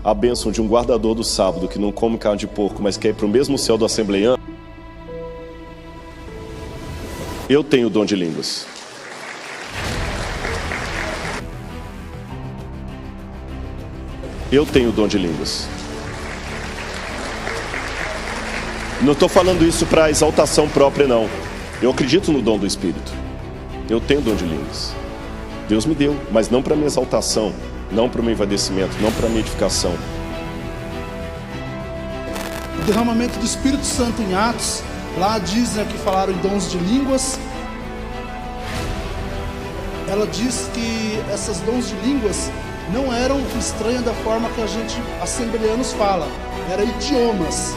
a bênção de um guardador do sábado que não come carne de porco, mas quer ir para o mesmo céu do assembleiano, eu tenho o dom de línguas. Eu tenho o dom de línguas. Não estou falando isso para exaltação própria, não. Eu acredito no dom do Espírito. Eu tenho o dom de línguas. Deus me deu, mas não para minha exaltação, não para o meu envadecimento, não para minha edificação. O derramamento do Espírito Santo em Atos, lá dizem que falaram em dons de línguas. Ela diz que essas dons de línguas não eram estranhas da forma que a gente, assembleanos, fala. Eram idiomas.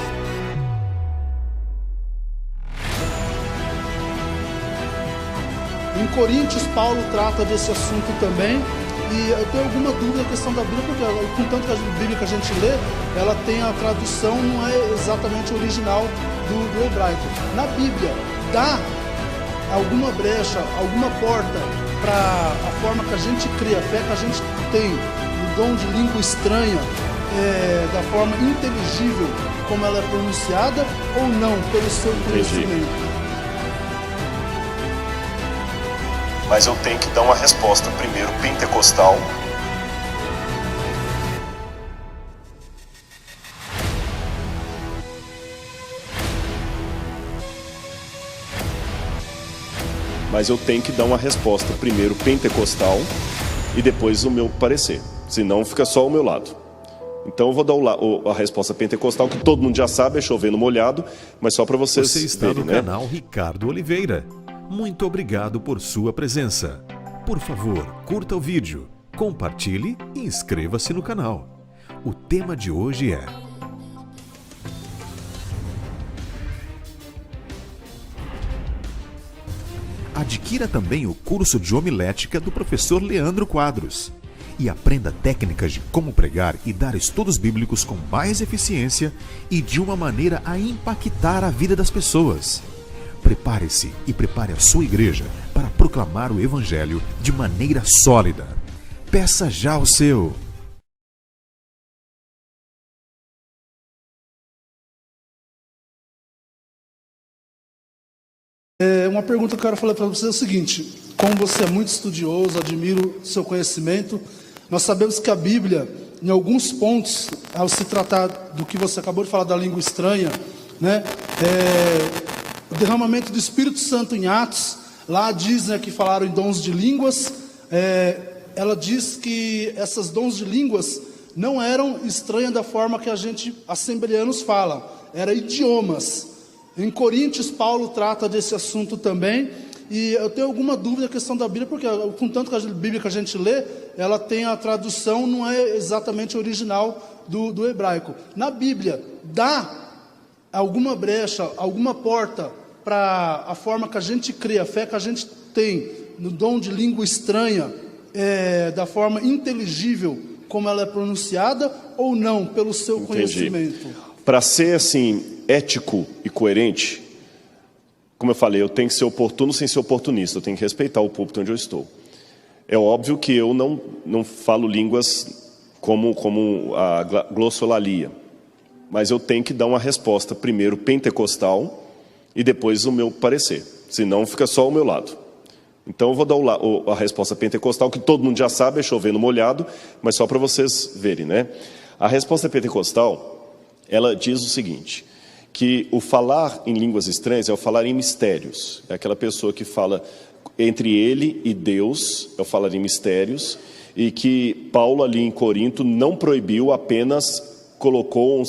Em Coríntios, Paulo trata desse assunto também. E eu tenho alguma dúvida na questão da Bíblia, porque com tanto que a Bíblia que a gente lê, ela tem a tradução, não é exatamente original do hebraico. Na Bíblia, dá alguma brecha, alguma porta para a forma que a gente crê, a fé que a gente tem, o dom de língua estranha, da forma inteligível como ela é pronunciada, ou não, pelo seu conhecimento? Mas eu tenho que dar uma resposta primeiro pentecostal. Mas eu tenho que dar uma resposta primeiro pentecostal e depois o meu parecer. Senão fica só o meu lado. Então eu vou dar a resposta pentecostal, que todo mundo já sabe, é chover no molhado, mas só para vocês verem, né? Você está no canal Ricardo Oliveira. Muito obrigado por sua presença. Por favor, curta o vídeo, compartilhe e inscreva-se no canal. O tema de hoje é: adquira também o curso de homilética do professor Leandro Quadros e aprenda técnicas de como pregar e dar estudos bíblicos com mais eficiência e de uma maneira a impactar a vida das pessoas. Prepare-se e prepare a sua igreja para proclamar o Evangelho de maneira sólida. Peça já o seu! Uma pergunta que eu quero falar para você é o seguinte: como você é muito estudioso, admiro seu conhecimento, nós sabemos que a Bíblia, em alguns pontos, ao se tratar do que você acabou de falar da língua estranha, né, o derramamento do Espírito Santo em Atos, lá dizem que falaram em dons de línguas. Ela diz que essas dons de línguas não eram estranhas da forma que a gente, assembleanos, fala. Eram idiomas. Em Coríntios, Paulo trata desse assunto também. E eu tenho alguma dúvida na questão da Bíblia, porque com tanto que a Bíblia que a gente lê, ela tem a tradução, não é exatamente original do hebraico. Na Bíblia, dá alguma brecha, alguma porta para a forma que a gente crê, a fé que a gente tem no dom de língua estranha, da forma inteligível como ela é pronunciada, ou não, pelo seu conhecimento? Para ser assim, ético e coerente, como eu falei, eu tenho que ser oportuno sem ser oportunista, eu tenho que respeitar o púlpito onde eu estou. É óbvio que eu não falo línguas como a glossolalia, mas eu tenho que dar uma resposta primeiro pentecostal e depois o meu parecer, senão fica só o meu lado. Então eu vou dar a resposta pentecostal, que todo mundo já sabe, é chover no molhado, mas só para vocês verem, né? A resposta pentecostal, ela diz o seguinte, que o falar em línguas estranhas é o falar em mistérios. É aquela pessoa que fala entre ele e Deus, é o falar em mistérios, e que Paulo ali em Corinto não proibiu, apenas colocou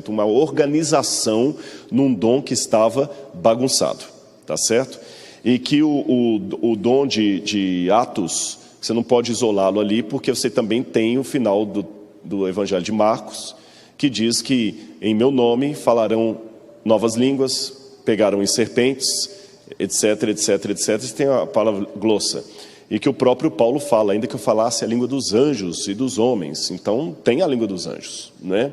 uma organização num dom que estava bagunçado, tá certo? E que o dom de Atos, você não pode isolá-lo ali, porque você também tem o final do Evangelho de Marcos, que diz que em meu nome falarão novas línguas, pegarão em serpentes, etc, etc, etc. Você tem a palavra glossa. E que o próprio Paulo fala, ainda que eu falasse a língua dos anjos e dos homens. Então, tem a língua dos anjos, né?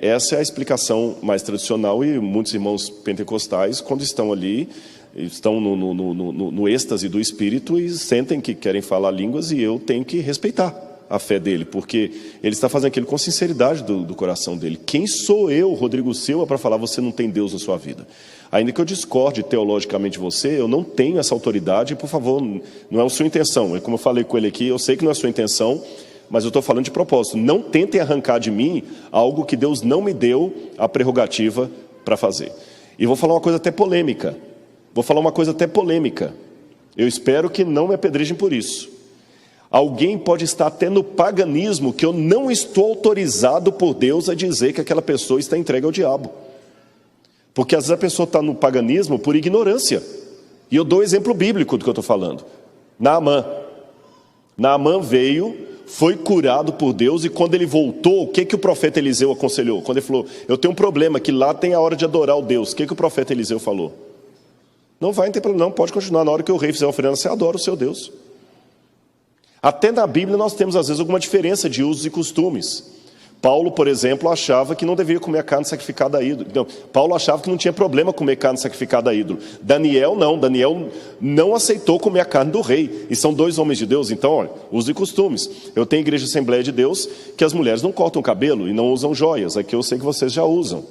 Essa é a explicação mais tradicional, e muitos irmãos pentecostais, quando estão ali, estão no êxtase do Espírito e sentem que querem falar línguas, e eu tenho que respeitar. a fé dele, porque ele está fazendo aquilo com sinceridade do coração dele. Quem sou eu, Rodrigo Silva, para falar você não tem Deus na sua vida? Ainda que eu discorde teologicamente de você, eu não tenho essa autoridade, por favor, não é a sua intenção. Como eu falei com ele aqui, eu sei que não é a sua intenção, mas eu estou falando de propósito. Não tentem arrancar de mim algo que Deus não me deu a prerrogativa para fazer. E vou falar uma coisa até polêmica. Eu espero que não me apedrejem por isso. Alguém pode estar até no paganismo que eu não estou autorizado por Deus a dizer que aquela pessoa está entregue ao diabo. Porque às vezes a pessoa está no paganismo por ignorância. E eu dou exemplo bíblico do que eu estou falando. Naamã veio, foi curado por Deus, e quando ele voltou, o que o profeta Eliseu aconselhou? Quando ele falou, eu tenho um problema, que lá tem a hora de adorar o Deus. O que o profeta Eliseu falou? Não vai ter problema, não, pode continuar. Na hora que o rei fizer a oferenda, você adora o seu Deus. Até na Bíblia nós temos às vezes alguma diferença de usos e costumes. Paulo, por exemplo, achava que não deveria comer a carne sacrificada a ídolo. Então, Paulo achava que não tinha problema comer carne sacrificada a ídolo. Daniel não aceitou comer a carne do rei. E são dois homens de Deus, então, olha, usos e costumes. Eu tenho igreja Assembleia de Deus que as mulheres não cortam o cabelo e não usam joias. Aqui eu sei que vocês já usam.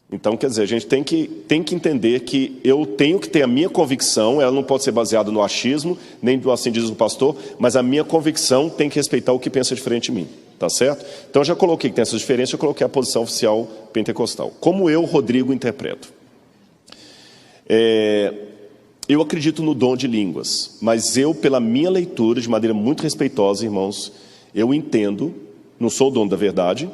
Então, quer dizer, a gente tem que entender que eu tenho que ter a minha convicção, ela não pode ser baseada no achismo, nem do assim diz o pastor, mas a minha convicção tem que respeitar o que pensa diferente de mim, tá certo? Então, eu já coloquei que tem essa diferença, eu coloquei a posição oficial pentecostal. Como eu, Rodrigo, interpreto? Eu acredito no dom de línguas, mas eu, pela minha leitura, de maneira muito respeitosa, irmãos, eu entendo, não sou o dono da verdade,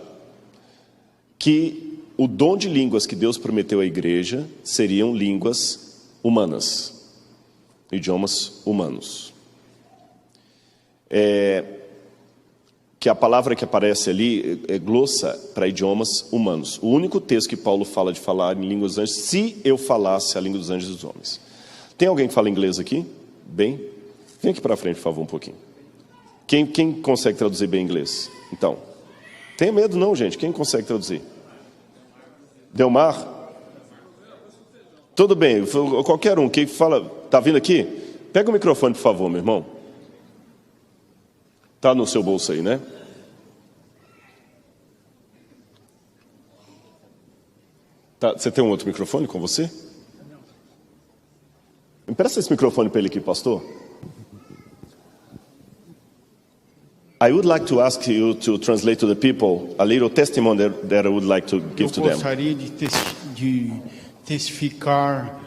que o dom de línguas que Deus prometeu à igreja seriam línguas humanas, idiomas humanos. Que a palavra que aparece ali é glossa para idiomas humanos. O único texto que Paulo fala de falar em línguas dos anjos, se eu falasse a língua dos anjos e dos homens. Tem alguém que fala inglês aqui? Bem? Vem aqui para frente, por favor, um pouquinho. Quem consegue traduzir bem inglês? Então, tenha medo não, gente. Quem consegue traduzir? Delmar? Tudo bem, qualquer um que fala, está vindo aqui? Pega o microfone, por favor, meu irmão. Está no seu bolso aí, né? Tá, você tem um outro microfone com você? Empresta esse microfone para ele aqui, pastor. I would like to ask you to translate to the people a little testimony that I would like to give to them. Eu gostaria de testificar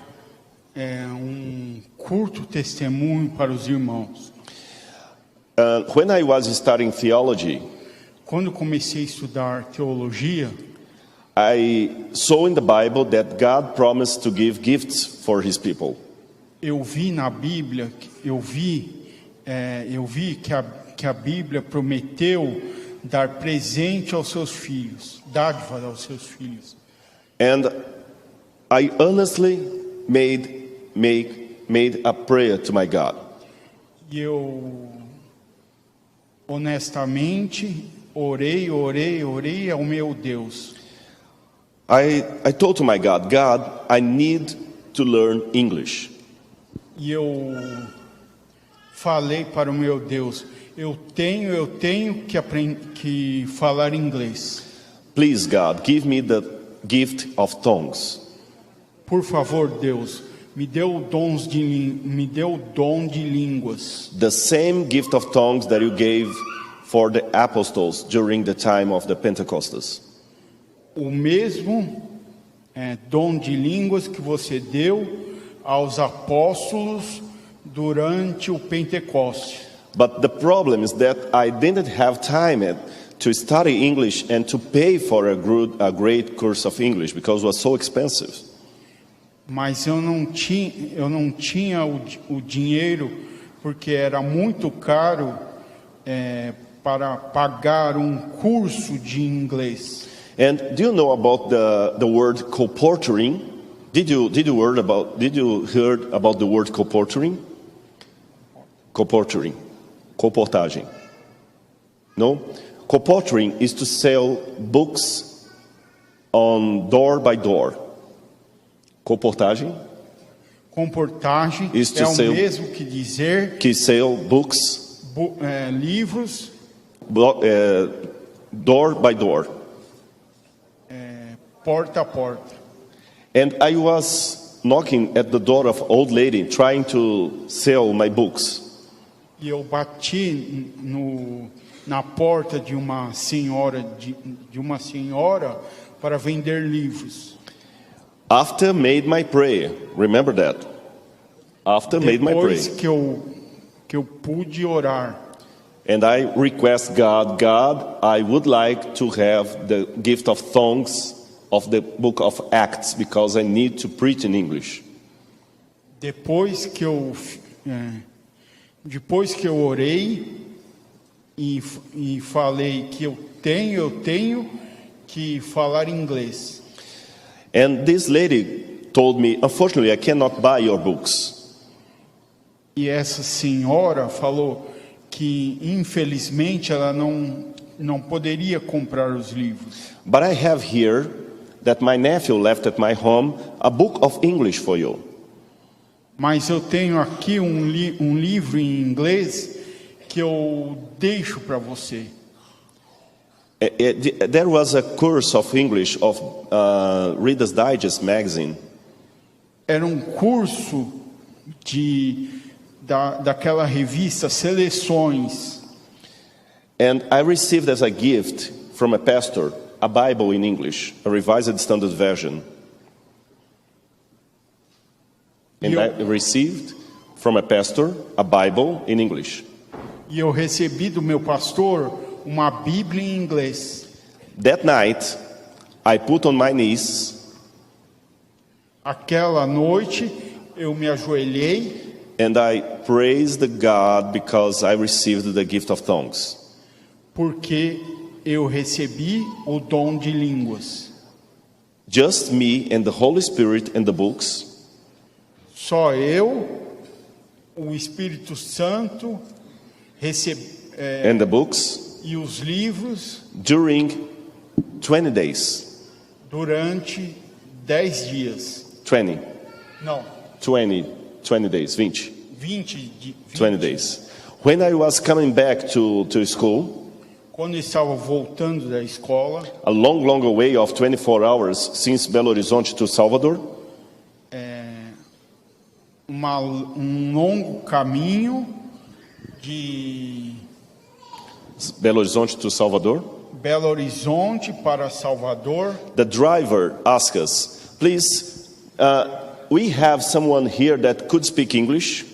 curto testemunho para os irmãos. When I was studying theology, quando comecei a estudar teologia, I saw in the Bible that God promised to give gifts for His people. Eu vi na Bíblia, que a Bíblia prometeu dar presente aos seus filhos, dádivas aos seus filhos. And I honestly made a prayer to my God. E eu honestamente orei ao meu Deus. I told to my God, I need to learn English. E eu falei para o meu Deus, eu tenho que falar inglês. Please, God, give me the gift of tongues. Por favor, Deus, me deu o dom de línguas. The same gift of tongues that you gave for the apostles during the time of the Pentecostals. O mesmo dom de línguas que você deu aos apóstolos durante o Pentecoste. But the problem is that I didn't have time to study English and to pay for a great course of English because it was so expensive. Mas eu não tinha o dinheiro porque era muito caro para pagar um curso de inglês. And do you know about the word colporteuring? Did you heard about the word colporteuring? Colporteuring. Colportagem. No? Colporteuring is to sell books on door by door. Colportagem? Comportagem é o mesmo que dizer que sell books livros, door by door. porta a porta. And I was knocking at the door of old lady trying to sell my books. E eu bati na porta de uma senhora para vender livros. After made my prayer, remember that. After made my Depois prayer. que eu pude orar, And I request God, I would like to have the gift of tongues of the book of Acts because I need to preach in English. depois que eu orei e falei que eu tenho que falar inglês. And this lady told me, unfortunately, I cannot buy your books. E essa senhora falou que infelizmente ela não poderia comprar os livros. But I have here that my nephew left at my home a book of English for you. Mas eu tenho aqui um livro em inglês que eu deixo para você. There was a course of English of Reader's Digest magazine. Era um curso daquela revista Seleções. And I received as a gift from a pastor a Bible in English, a Revised Standard Version. And I received from a pastor a Bible in English. E eu recebi do meu pastor uma Bíblia em inglês. That night, I put on my knees Aquela noite eu me ajoelhei and I praised God because I received the gift of tongues. porque eu recebi o dom de línguas. Just me and the Holy Spirit and the books. Só eu, o Espírito Santo And the books e os livros during 20 days. durante 10 dias. 20 days, 20 days. When I was coming back to school, Quando eu estava voltando da escola, a long way of 24 hours since Belo Horizonte to Salvador, longo caminho de Belo Horizonte to Salvador. Belo Horizonte para Salvador. The driver asked us, please, we have someone here that could speak English.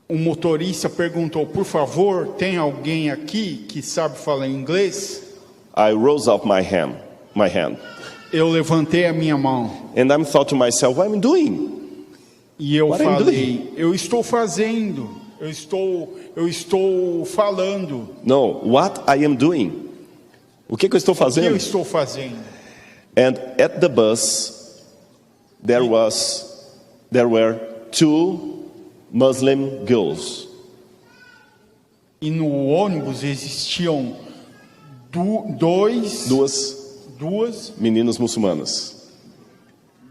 O motorista perguntou, por favor, tem alguém aqui que sabe falar inglês? I rose up my hand. Eu levantei a minha mão. And I thought to myself, what am I doing? E eu What I'm falei, eu estou fazendo, eu estou falando. No, what I am doing. O que eu estou O que eu fazendo? estou fazendo? And at the bus, there were two Muslim girls. E no ônibus existiam Duas meninas muçulmanas.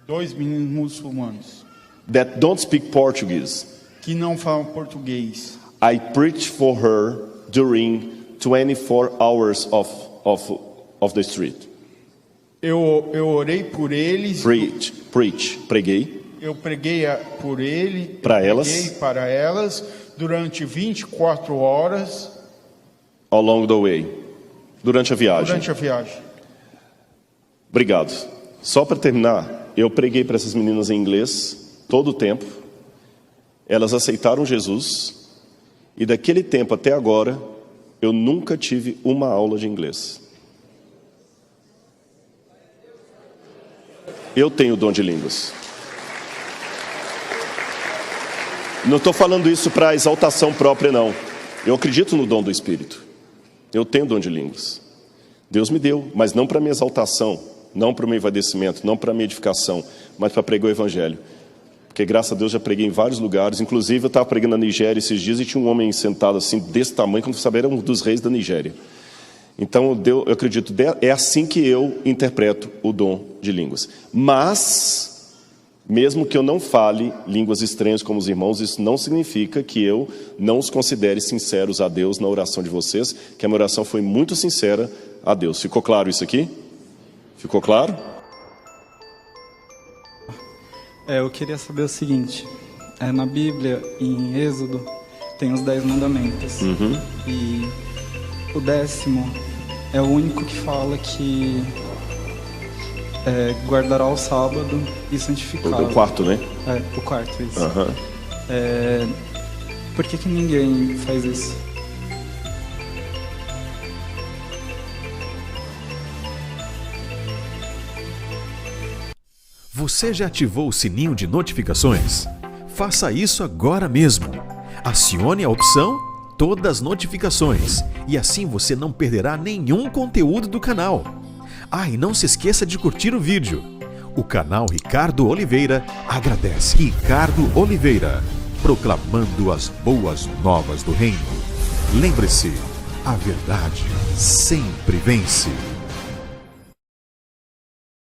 Dois meninos muçulmanos That don't speak Portuguese. que não falam português. I preached for her during 24 hours of the street. Eu orei por eles. Preguei. Eu preguei Para elas. Preguei para elas durante 24 horas Along the way. Durante a viagem. Obrigado. Só para terminar, eu preguei para essas meninas em inglês todo o tempo. Elas aceitaram Jesus. E daquele tempo até agora, eu nunca tive uma aula de inglês. Eu tenho o dom de línguas. Não estou falando isso para exaltação própria, não. Eu acredito no dom do Espírito. Eu tenho dom de línguas. Deus me deu, mas não para minha exaltação, não para o meu envaidecimento, não para minha edificação, mas para pregar o Evangelho. Porque graças a Deus já preguei em vários lugares. Inclusive eu estava pregando na Nigéria esses dias e tinha um homem sentado assim, desse tamanho, quando eu sabia, era um dos reis da Nigéria. Então eu acredito, é assim que eu interpreto o dom de línguas. Mas Mesmo que eu não fale línguas estranhas como os irmãos, isso não significa que eu não os considere sinceros a Deus na oração de vocês, que a minha oração foi muito sincera a Deus. Ficou claro isso aqui? Ficou claro? Eu queria saber o seguinte, na Bíblia, em Êxodo, tem os 10 mandamentos. E o 10º é o único que fala que guardará o sábado e santificá-lo. O quarto, né? O quarto, isso. Por que ninguém faz isso? Você já ativou o sininho de notificações? Faça isso agora mesmo. Acione a opção Todas as notificações e assim você não perderá nenhum conteúdo do canal. E não se esqueça de curtir o vídeo. O canal Ricardo Oliveira agradece. Ricardo Oliveira, proclamando as boas novas do reino. Lembre-se, a verdade sempre vence.